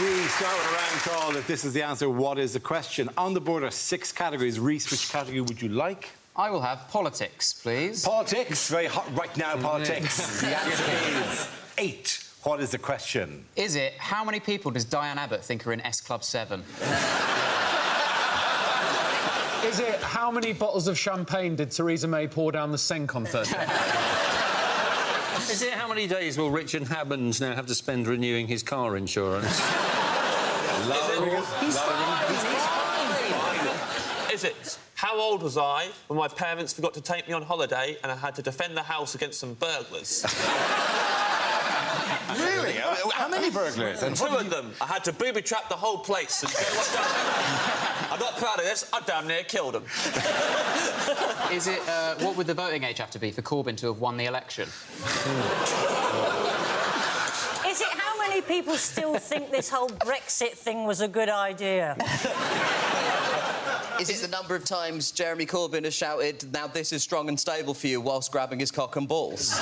We start with a round call. If this is the answer, what is the question? On the board are 6 categories. Rhys, which category would you like? I will have politics, please. Politics. Very hot right now, politics. The answer is 8. What is the question? Is it, how many people does Diane Abbott think are in S Club 7? Is it, how many bottles of champagne did Theresa May pour down the sink on Thursday? Is it, how many days will Richard Hammond now have to spend renewing his car insurance? He's fine. Is it, how old was I when my parents forgot to take me on holiday and I had to defend the house against some burglars? Really? How many burglars? And 2 of them. I had to booby-trap the whole place and go what's done. I'm not proud of this. I damn near killed them. Is it, what would the voting age have to be for Corbyn to have won the election? Is it how many people still think this whole Brexit thing was a good idea? Is it the number of times Jeremy Corbyn has shouted, "Now this is strong and stable for you," whilst grabbing his cock and balls?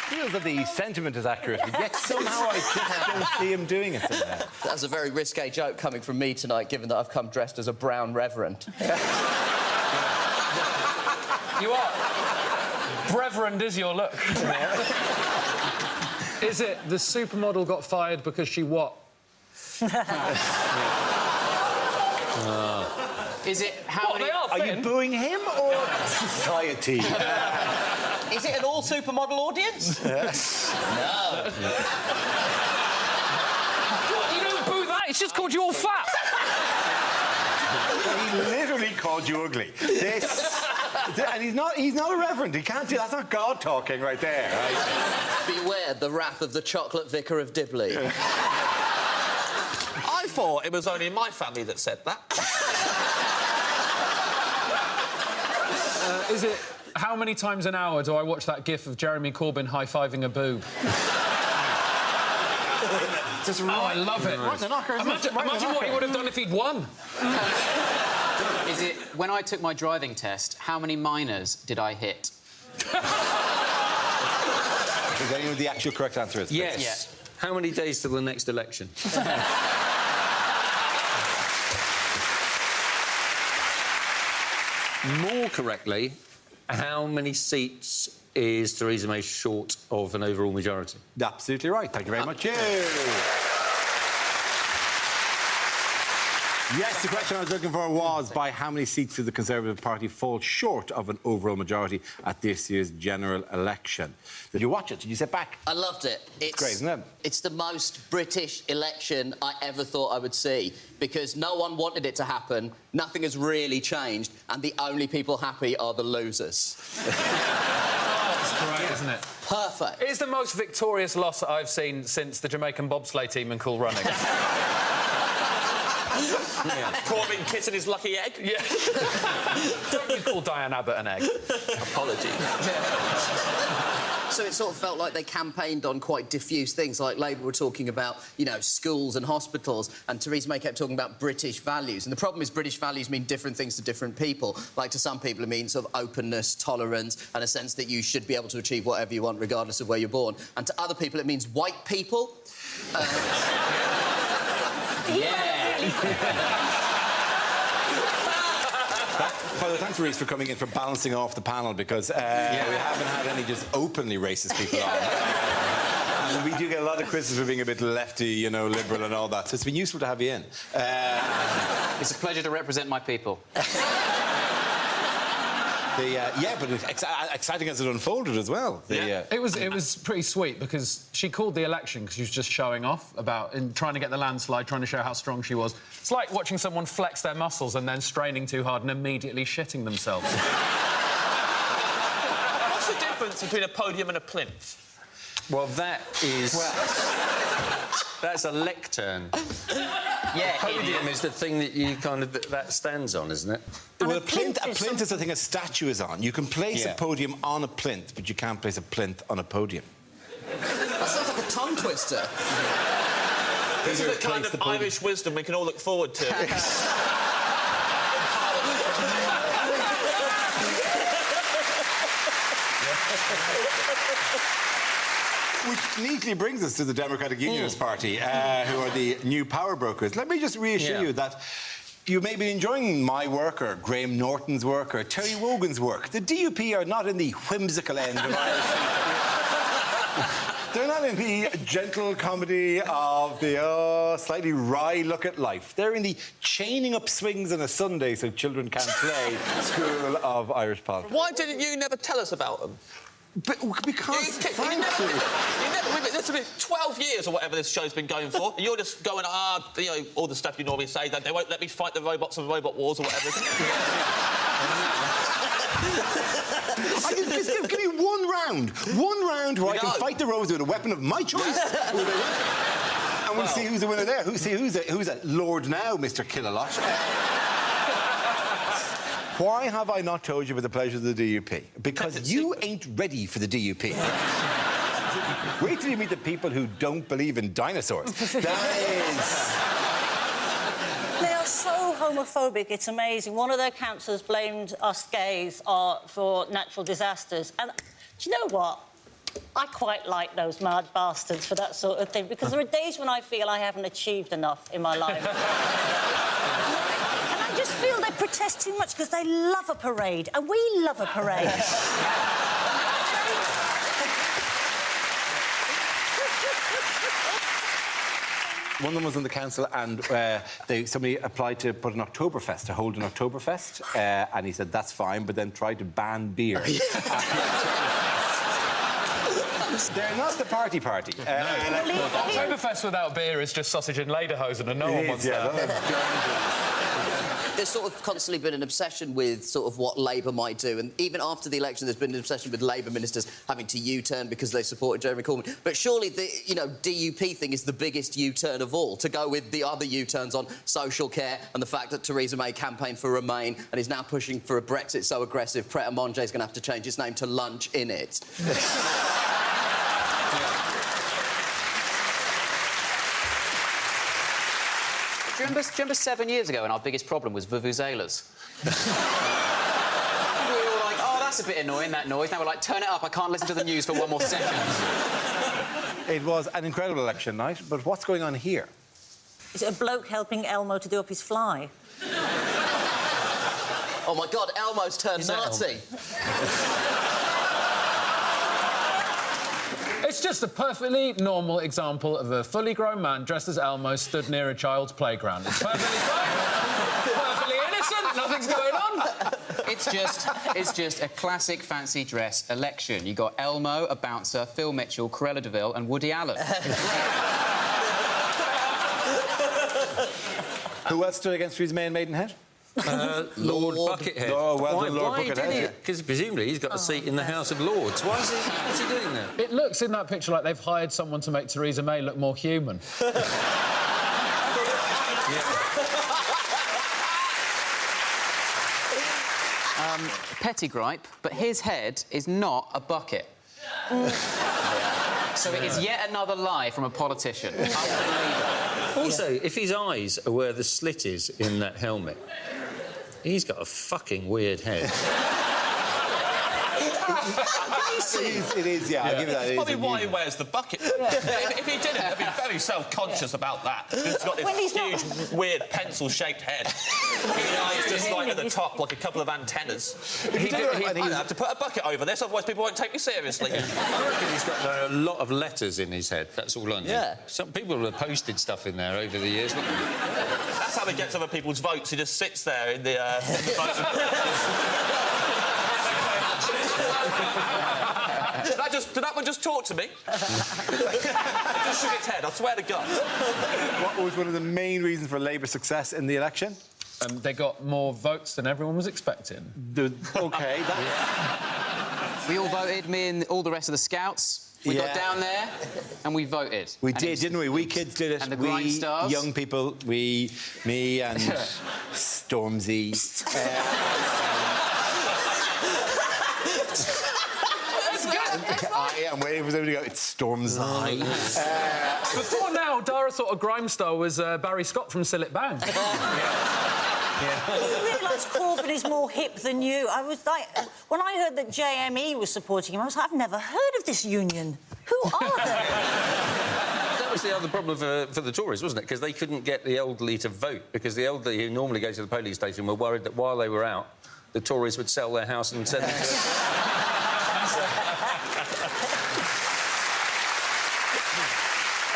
Feels that the sentiment is accurate, but yet somehow I just don't see him doing it. That's a very risque joke coming from me tonight, given that I've come dressed as a brown reverend. You are. Reverend is your look. Is it, the supermodel got fired because she what? Is it, how many... Are you booing him or society? Is it an all-supermodel audience? No. You don't boo that, it's just called you all fat. He literally called you ugly. And he's not a reverend. He can't do... That's not God talking right there, right? Beware the wrath of the chocolate vicar of Dibley. I thought it was only my family that said that. Is it, how many times an hour do I watch that gif of Jeremy Corbyn high-fiving a boob? Just I love it. Right, the knocker, imagine what he would have done if he'd won. Is it, when I took my driving test, how many minors did I hit? Is that what the actual correct answer is? Yes. Yeah. How many days till the next election? More correctly, how many seats is Theresa May short of an overall majority? Absolutely right. Thank you very much. Yes, the question I was looking for was, by how many seats did the Conservative Party fall short of an overall majority at this year's general election? Did you watch it? Did you sit back? I loved it. It's great, isn't it? It's the most British election I ever thought I would see, because no one wanted it to happen, nothing has really changed, and the only people happy are the losers. That's great, isn't it? Perfect. It's the most victorious loss that I've seen since the Jamaican bobsleigh team in Cool Running. Corbyn kissing his lucky egg? Yeah. Don't you call Diane Abbott an egg? Apologies. So it sort of felt like they campaigned on quite diffuse things, like Labour were talking about, you know, schools and hospitals, and Theresa May kept talking about British values. And the problem is British values mean different things to different people. Like, to some people it means sort of openness, tolerance, and a sense that you should be able to achieve whatever you want, regardless of where you're born. And to other people it means white people. Well, thanks, Rhys, for coming in, for balancing off the panel, because we haven't had any just openly racist people on. And we do get a lot of criticism for being a bit lefty, you know, liberal and all that, so it's been useful to have you in. It's a pleasure to represent my people. But exciting as it unfolded as well. It was pretty sweet, because she called the election because she was just showing off about trying to get the landslide, trying to show how strong she was. It's like watching someone flex their muscles and then straining too hard and immediately shitting themselves. What's the difference between a podium and a plinth? Well, that is... that's a lectern. Yeah, Podium is the thing that you kind of... that stands on, isn't it? Well, a plinth is the thing a statue is on. You can place a podium on a plinth, but you can't place a plinth on a podium. That sounds like a tongue twister. This is the kind of Irish wisdom we can all look forward to. Which neatly brings us to the Democratic Unionist Party, who are the new power brokers. Let me just reassure you that you may be enjoying my work or Graham Norton's work or Terry Wogan's work. The DUP are not in the whimsical end of Irish. They're not in the gentle comedy of the slightly wry look at life. They're in the chaining up swings on a Sunday so children can't play school of Irish politics. Why didn't you never tell us about them? Because, frankly... This has been 12 years or whatever this show's been going for, and you're just going, you know, all the stuff you normally say, that they won't let me fight the robots and robot wars or whatever. Just give me one round where I can fight the robots with a weapon of my choice. And we'll see who's the winner there. Who's a Lord now, Mr. Killalot. Why have I not told you about the pleasures of the DUP? Because you ain't ready for the DUP. Wait till you meet the people who don't believe in dinosaurs. That is... They are so homophobic, it's amazing. One of their councillors blamed us gays for natural disasters. And do you know what? I quite like those mad bastards for that sort of thing, because there are days when I feel I haven't achieved enough in my life. And I just feel they protest too much because they love a parade, and we love a parade. One of them was on the council, and somebody applied to put an Oktoberfest, to hold an Oktoberfest, and he said that's fine, but then tried to ban beer. They're not the party. Oktoberfest without beer is just sausage and lederhosen, and no one wants that. There's sort of constantly been an obsession with sort of what Labour might do, and even after the election, there's been an obsession with Labour ministers having to U-turn because they supported Jeremy Corbyn. But surely the, you know, DUP thing is the biggest U-turn of all, to go with the other U-turns on social care and the fact that Theresa May campaigned for Remain and is now pushing for a Brexit so aggressive, Pret a Manger is going to have to change its name to Lunch in it. Do you remember 7 years ago when our biggest problem was vuvuzelas? We were all like, oh, that's a bit annoying, that noise. Now we're like, turn it up, I can't listen to the news for 1 more second. It was an incredible election night, but what's going on here? Is it a bloke helping Elmo to do up his fly? Oh, my God, Elmo's turned Nazi. It's just a perfectly normal example of a fully grown man dressed as Elmo stood near a child's playground. It's perfectly fine, perfectly innocent, nothing's going on. It's just a classic fancy dress election. You got Elmo, a bouncer, Phil Mitchell, Cruella de Vil, and Woody Allen. Who else stood against Theresa May in Maidenhead? Lord Buckethead. Oh, well done, Lord Why Buckethead. did he? Because presumably he's got a seat in the House of Lords. What's he doing there? It looks in that picture like they've hired someone to make Theresa May look more human. Petty gripe, but his head is not a bucket. So it is yet another lie from a politician. Also, if his eyes are where the slit is in that helmet, he's got a fucking weird head. It is, yeah. I'll give you that. That's probably why he wears the bucket. If he didn't, he'd be very self-conscious about that. He's got this huge, weird, pencil-shaped head. His eyes just like at the top, like a couple of antennas. I'd have to put a bucket over this, otherwise people won't take me seriously. I reckon he's got a lot of letters in his head. That's all I know. Yeah. Some people have posted stuff in there over the years. That's how he gets other people's votes. He just sits there in the Did that one just talk to me? It just shook its head, I swear to God. What was one of the main reasons for Labour's success in the election? They got more votes than everyone was expecting. OK, We all voted, me and all the rest of the Scouts. We got down there and we voted. We did, didn't we? We kids did it. And the Grind Stars. Young people, me and Stormzy. I'm waiting for somebody to go, it's Stormzy. Before now, Dara thought a grime star was Barry Scott from Sillet Bang. You realise Corbyn is more hip than you. I was like... When I heard that JME was supporting him, I was like, I've never heard of this union. Who are they? That was the other problem for the Tories, wasn't it? Because they couldn't get the elderly to vote, because the elderly who normally go to the polling station were worried that while they were out, the Tories would sell their house and send them to...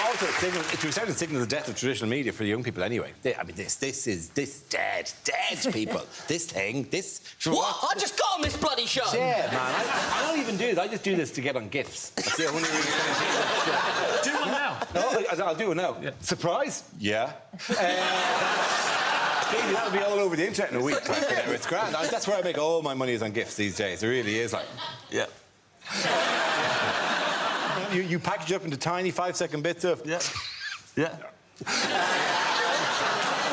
Also, to a certain signal the death of traditional media for young people anyway. I mean, this dead people. This. What? I just got on this bloody show. Yeah, man. I don't even do it. I just do this to get on GIFs. That's the only reason I Do one now. No, I'll do it now. Yeah. Surprise? Yeah. Baby, that'll be all over the internet in a week. Like, whatever. It's grand. That's where I make all my money is on GIFs these days. It really is like... Yeah. You package up into tiny 5-second bits of... Yeah. Yeah.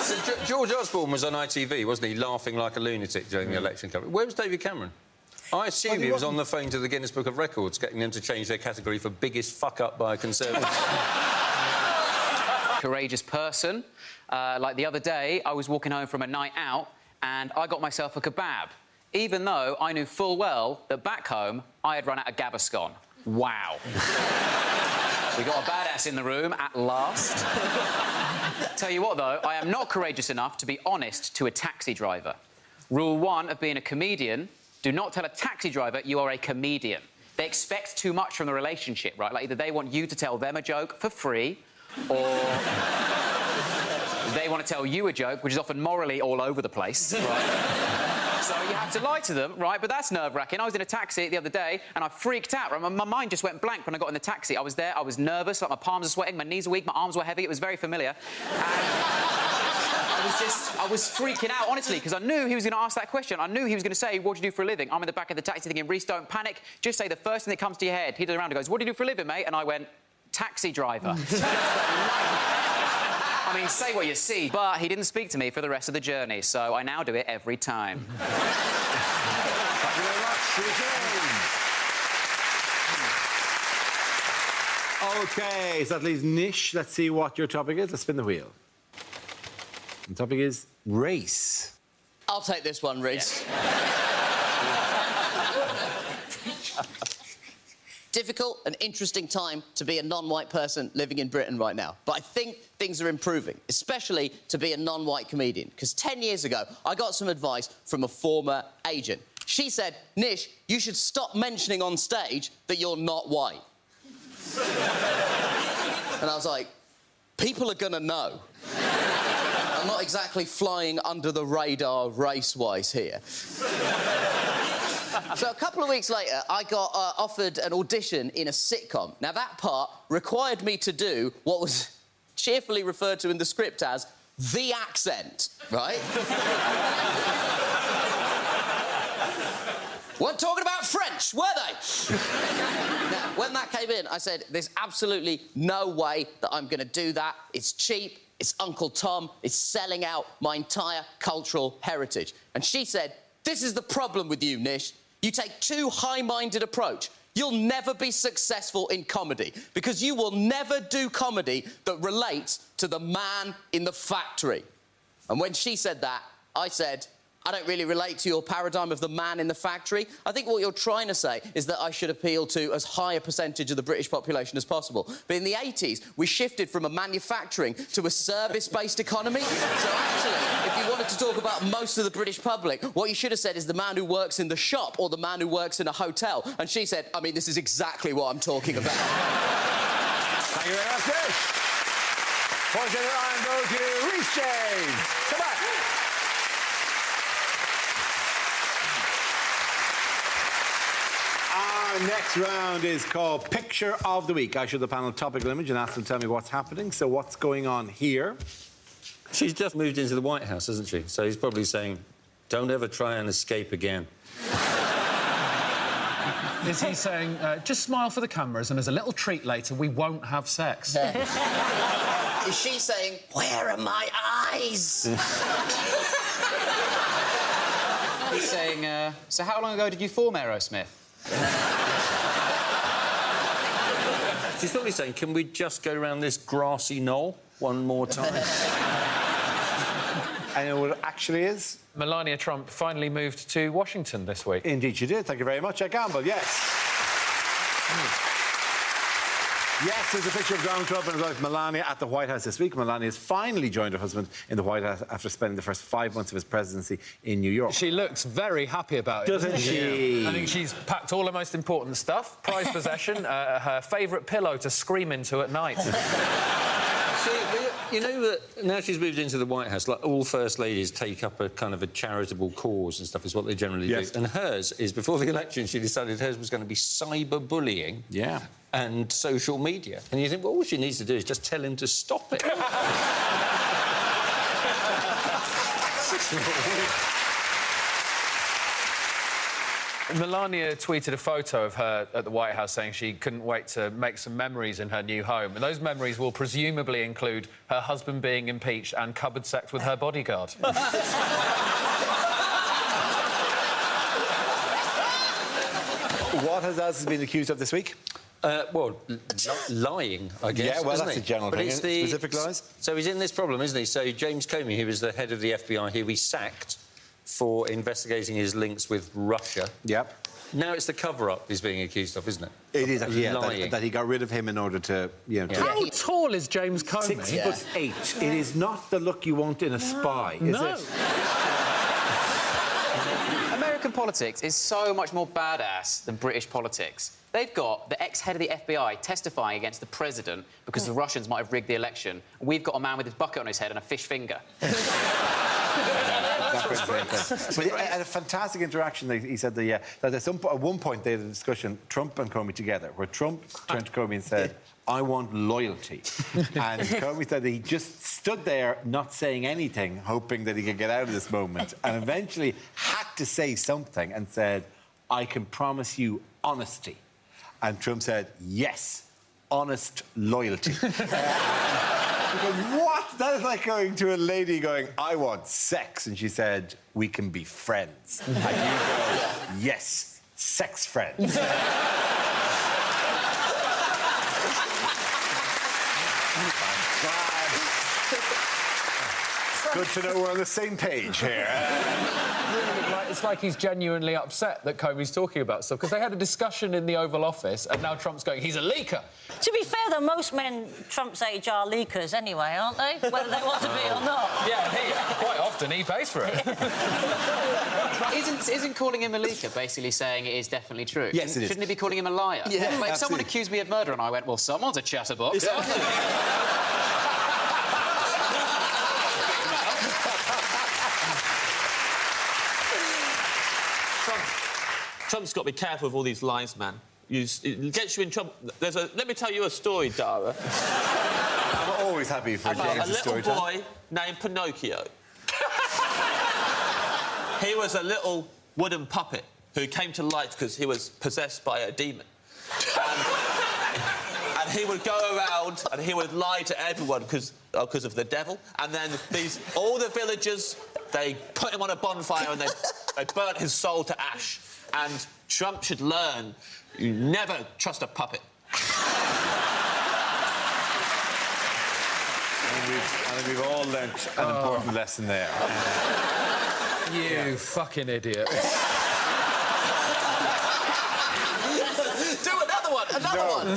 So George Osborne was on ITV, wasn't he, laughing like a lunatic during the election coverage. Where was David Cameron? I assume he was on the phone to the Guinness Book of Records, getting them to change their category for biggest fuck-up by a Conservative. Courageous person. Like the other day, I was walking home from a night out and I got myself a kebab, even though I knew full well that back home I had run out of Gaviscon. Wow. We got a badass in the room at last. Tell you what, though, I am not courageous enough to be honest to a taxi driver. Rule 1 of being a comedian, do not tell a taxi driver you are a comedian. They expect too much from the relationship, right? Like, either they want you to tell them a joke for free, or they want to tell you a joke, which is often morally all over the place, right? So you have to lie to them, right? But that's nerve-wracking. I was in a taxi the other day, and I freaked out. Right? My mind just went blank when I got in the taxi. I was there, I was nervous, like my palms are sweating, my knees are weak, my arms were heavy. It was very familiar. And I was freaking out, honestly, because I knew he was going to ask that question. I knew he was going to say, what do you do for a living? I'm in the back of the taxi thinking, Rhys, don't panic. Just say the first thing that comes to your head. He turned around and goes, what do you do for a living, mate? And I went, taxi driver. I mean, say what you see. But he didn't speak to me for the rest of the journey, so I now do it every time. Thank you very much. OK, so that leaves Nish. Let's see what your topic is. Let's spin the wheel. The topic is race. I'll take this one, Rhys. Difficult and interesting time to be a non-white person living in Britain right now. But I think things are improving, especially to be a non-white comedian. Because 10 years ago, I got some advice from a former agent. She said, Nish, you should stop mentioning on stage that you're not white. And I was like, people are gonna know. I'm not exactly flying under the radar race-wise here. So a couple of weeks later, I got offered an audition in a sitcom. Now, that part required me to do what was cheerfully referred to in the script as the accent, right? Weren't talking about French, were they? Now, when that came in, I said, there's absolutely no way that I'm going to do that. It's cheap, it's Uncle Tom, it's selling out my entire cultural heritage. And she said, this is the problem with you, Nish. You take too high-minded approach. You'll never be successful in comedy because you will never do comedy that relates to the man in the factory. And when she said that, I said, I don't really relate to your paradigm of the man in the factory. I think what you're trying to say is that I should appeal to as high a percentage of the British population as possible. But in the 80s, we shifted from a manufacturing to a service-based economy. So actually, if you wanted to talk about most of the British public, what you should have said is the man who works in the shop or the man who works in a hotel. And she said, I mean, this is exactly what I'm talking about. Thank you very much, Nish. Points in the line go to Rhys James. Come back. Our next round is called Picture of the Week. I show the panel a topical image and ask them to tell me what's happening. So what's going on here? She's just moved into the White House, hasn't she? So he's probably saying, don't ever try and escape again. Is he saying, just smile for the cameras and as a little treat later, we won't have sex? Is she saying, where are my eyes? He's saying, so how long ago did you form Aerosmith? She's probably saying, can we just go around this grassy knoll one more time? And you know what it actually is? Melania Trump finally moved to Washington this week. Indeed she did. Thank you very much. Gamble, yes. Yes, there's a picture of Donald Trump and his wife Melania at the White House this week. Melania has finally joined her husband in the White House after spending the first 5 months of his presidency in New York. She looks very happy about it. Doesn't she? I think she's packed all her most important stuff, prized possession, her favourite pillow to scream into at night. See, you know that now she's moved into the White House, like all First Ladies take up a kind of a charitable cause and stuff is what they generally do. And hers is, before the election, she decided hers was going to be cyberbullying. Yeah. And social media. And you think, well, all she needs to do is just tell him to stop it. Melania tweeted a photo of her at the White House saying she couldn't wait to make some memories in her new home. And those memories will presumably include her husband being impeached and cupboard sex with her bodyguard. What has Alice been accused of this week? Lying, I guess. Yeah, well, isn't that's he? a general but thing. It's the specific lies? So he's in this problem, isn't he? So James Comey, who was the head of the FBI, who we sacked for investigating his links with Russia. Yep. Now it's the cover-up he's being accused of, isn't it? It is actually, lying. that he got rid of him in order to, you know... How tall is James Comey? 6'8". It is not the look you want in a spy, is it? American politics is so much more badass than British politics. They've got the ex-head of the FBI testifying against the president because the Russians might have rigged the election. We've got a man with his bucket on his head and a fish finger. But he had a fantastic interaction. He said that at one point they had a discussion, Trump and Comey together, where Trump turned to Comey and said, I want loyalty. And Comey said that he just stood there not saying anything, hoping that he could get out of this moment, and eventually had to say something and said, I can promise you honesty. And Trump said, yes, honest loyalty. Because what? That is like going to a lady going, I want sex. And she said, we can be friends. And you go, yes, sex friends. Good to know we're on the same page here. It's like he's genuinely upset that Comey's talking about stuff, because they had a discussion in the Oval Office, and now Trump's going, he's a leaker. To be fair, though, most men Trump's age are leakers anyway, aren't they? Whether they want to be or not. Yeah, quite often he pays for it. Isn't calling him a leaker basically saying it is definitely true? Yes, it is. Shouldn't he be calling him a liar? Yeah, if someone accused me of murder and I went, well, someone's a chatterbox, aren't they? Trump's got to be careful with all these lies, man. It gets you in trouble. Let me tell you a story, Dara. I'm always happy for James' story. A little boy named Pinocchio. He was a little wooden puppet who came to life because he was possessed by a demon. And he would go around and he would lie to everyone because of the devil. And then all the villagers, they put him on a bonfire and they burnt his soul to ash. And Trump should learn you never trust a puppet. And we've all learnt an important lesson there. You fucking idiot. Do another one, another one. No,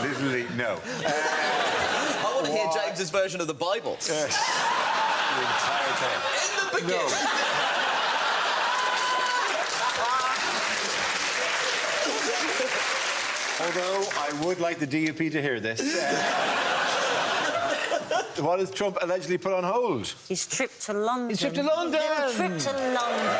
literally, no. I want to hear James's version of the Bible. The entire thing. In the beginning. No. Although I would like the DUP to hear this. What has Trump allegedly put on hold? His trip to London. His trip to London! Little trip to London.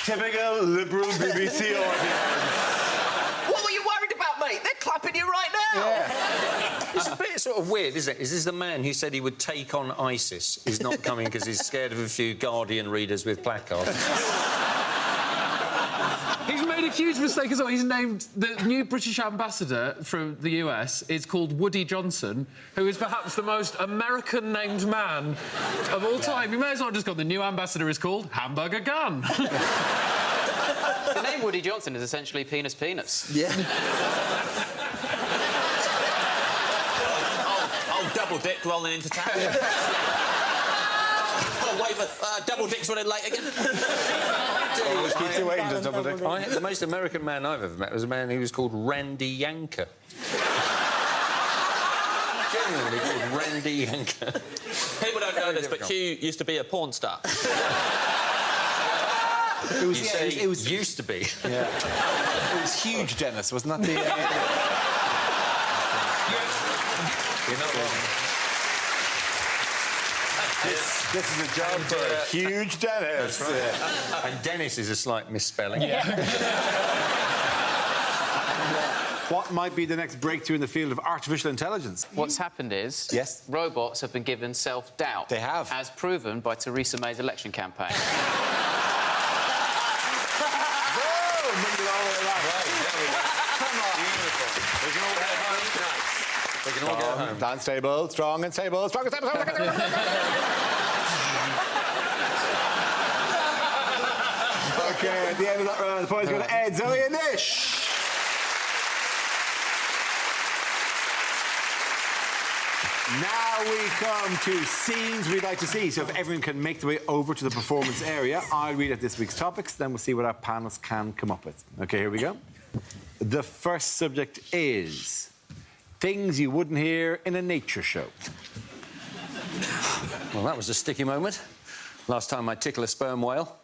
Typical liberal BBC audience. What were you worried about, mate? They're clapping you right now. Yeah. It's a bit sort of weird, isn't it? Is this the man who said he would take on ISIS is not coming because he's scared of a few Guardian readers with placards? He's made a huge mistake as well. He's named the new British ambassador from the US is called Woody Johnson, who is perhaps the most American-named man of all time. You may as well have just got the new ambassador is called Hamburger Gun. The name Woody Johnson is essentially penis. Yeah. Double dick rolling into town. Oh, wait, double dick's running late again. Always keeps you waiting, does double dick. The most American man I've ever met was a man who was called Randy Yanker. Genuinely called Randy Yanker. People don't know this, but Hugh used to be a porn star. It was used to be. Yeah. It was huge, Dennis, wasn't that the... You're not wrong. This is a job for a huge Dennis. That's right. And Dennis is a slight misspelling. What might be the next breakthrough in the field of artificial intelligence? What's happened is... Yes? Robots have been given self-doubt. They have. As proven by Theresa May's election campaign. We can all go home. Stand stable, strong and stable, strong and stable, strong and stable. OK, at the end of that round, the points go to Ed, Zoe and Nish. Now we come to scenes we'd like to see. So if everyone can make their way over to the performance area, I'll read out this week's topics, then we'll see what our panelists can come up with. OK, here we go. The first subject is... things you wouldn't hear in a nature show. Well, that was a sticky moment. Last time I tickle a sperm whale.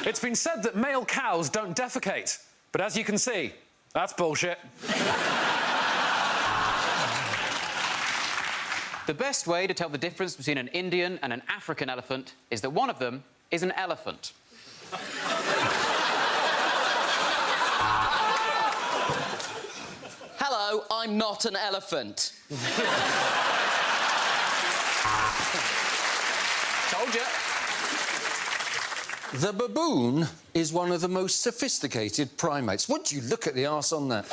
It's been said that male cows don't defecate, but as you can see, that's bullshit. The best way to tell the difference between an Indian and an African elephant is that one of them is an elephant. Hello, I'm not an elephant. Told you. The baboon is one of the most sophisticated primates. Would you look at the arse on that?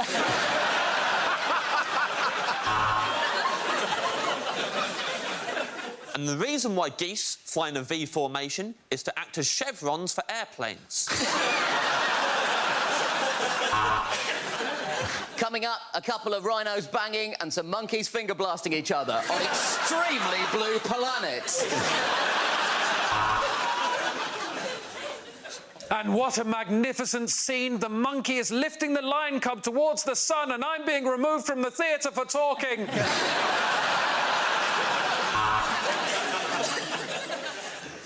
And the reason why geese fly in a V formation is to act as chevrons for airplanes. Coming up, a couple of rhinos banging and some monkeys finger blasting each other on extremely blue planets. And what a magnificent scene. The monkey is lifting the lion cub towards the sun, and I'm being removed from the theatre for talking.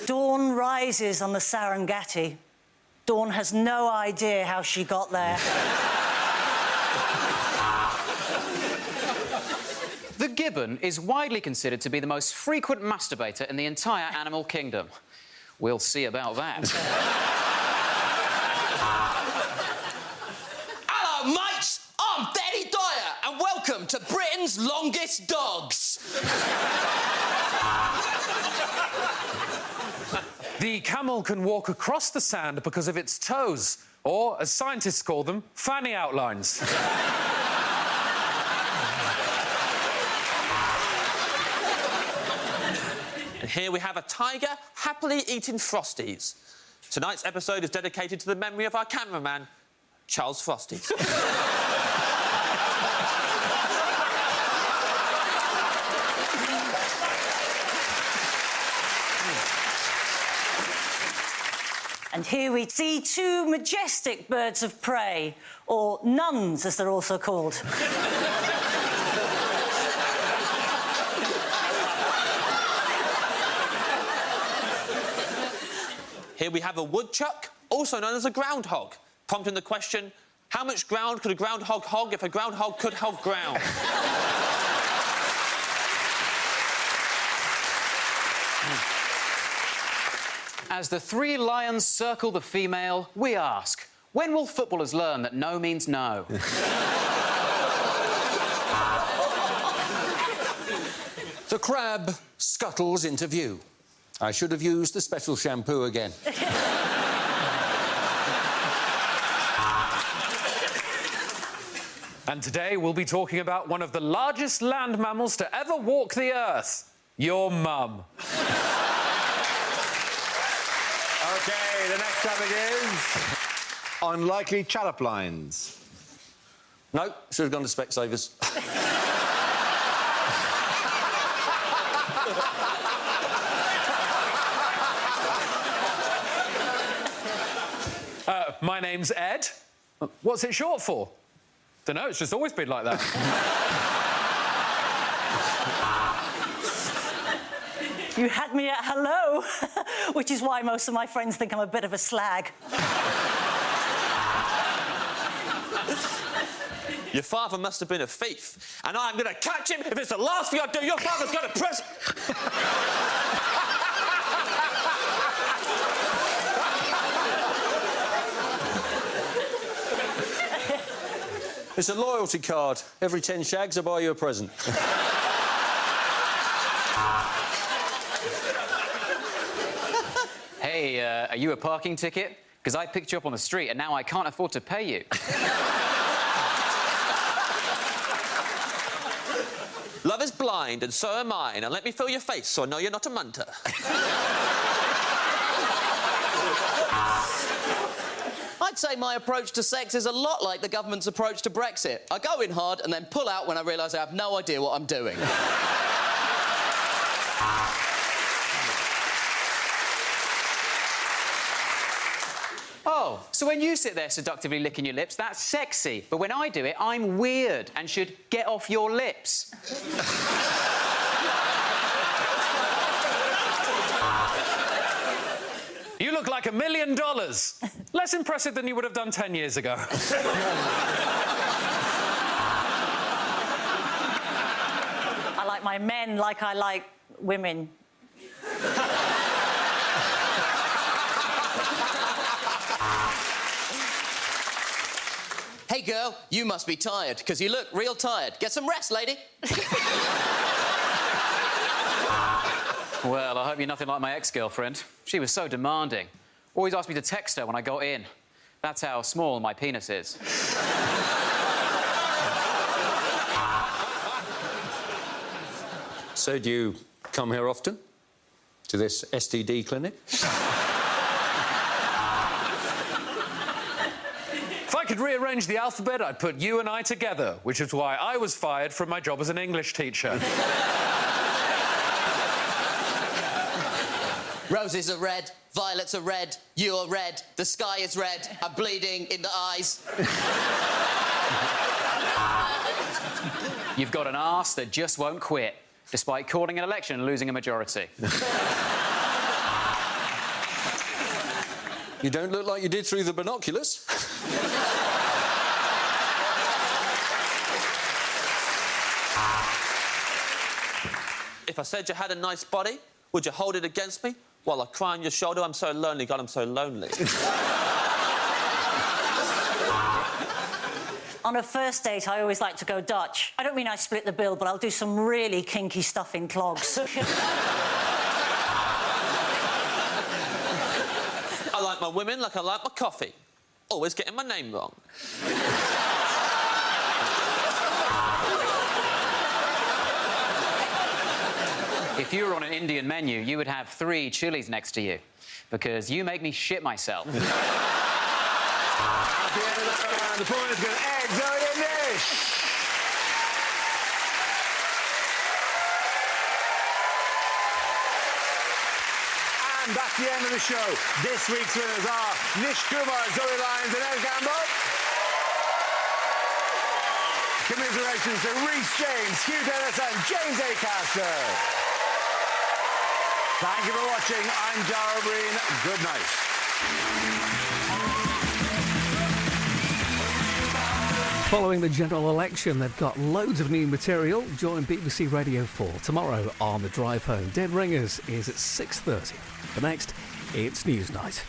Dawn rises on the Serengeti. Dawn has no idea how she got there. The gibbon is widely considered to be the most frequent masturbator in the entire animal kingdom. We'll see about that. Hello, mates! I'm Daddy Dyer, and welcome to Britain's longest dogs. The camel can walk across the sand because of its toes, or, as scientists call them, fanny outlines. And here we have a tiger happily eating Frosties. Tonight's episode is dedicated to the memory of our cameraman, Charles Frosties. And here we see two majestic birds of prey, or nuns, as they're also called. Here we have a woodchuck, also known as a groundhog, prompting the question, how much ground could a groundhog hog if a groundhog could hog ground? As the three lions circle the female, we ask, when will footballers learn that no means no? The crab scuttles into view. I should have used the special shampoo again. And today we'll be talking about one of the largest land mammals to ever walk the earth, your mum. OK, the next topic is... unlikely chat-up lines. No, should have gone to Specsavers. My name's Ed. What's it short for? Dunno, it's just always been like that. You had me at hello, which is why most of my friends think I'm a bit of a slag. Your father must have been a thief, and I'm going to catch him if it's the last thing I do. Your father's got a present. It's a loyalty card. Every 10 shags, I buy you a present. Hey, are you a parking ticket? Because I picked you up on the street and now I can't afford to pay you. Love is blind, and so am I. Now let me feel your face so I know you're not a munter. I'd say my approach to sex is a lot like the government's approach to Brexit. I go in hard and then pull out when I realise I have no idea what I'm doing. Oh, so when you sit there seductively licking your lips, that's sexy. But when I do it, I'm weird and should get off your lips. You look like $1 million. Less impressive than you would have done 10 years ago. I like my men like I like women. Hey, girl, you must be tired, because you look real tired. Get some rest, lady. Well, I hope you're nothing like my ex-girlfriend. She was so demanding. Always asked me to text her when I got in. That's how small my penis is. So do you come here often? To this STD clinic? If I could rearrange the alphabet, I'd put you and I together, which is why I was fired from my job as an English teacher. Roses are red, violets are red, you are red, the sky is red, I'm bleeding in the eyes. You've got an arse that just won't quit, despite calling an election and losing a majority. You don't look like you did through the binoculars. If I said you had a nice body, would you hold it against me? While I cry on your shoulder, I'm so lonely, God, I'm so lonely. On a first date, I always like to go Dutch. I don't mean I split the bill, but I'll do some really kinky stuff in clogs. I like my women like I like my coffee. Always getting my name wrong. If you were on an Indian menu, you would have 3 chilies next to you, because you make me shit myself. At the end of the round, the point is going to Ed, Zoe and Nish. And that's the end of the show. This week's winners are Nish, Kumar, Zoe Lyons and Ed Campbell. Commiserations to Rhys James, Hugh Dennis and James Acaster. Thank you for watching. I'm Dara Breen. Good night. Following the general election, they've got loads of new material. Join BBC Radio 4 tomorrow on The Drive Home. Dead Ringers is at 6:30. But next, it's Newsnight.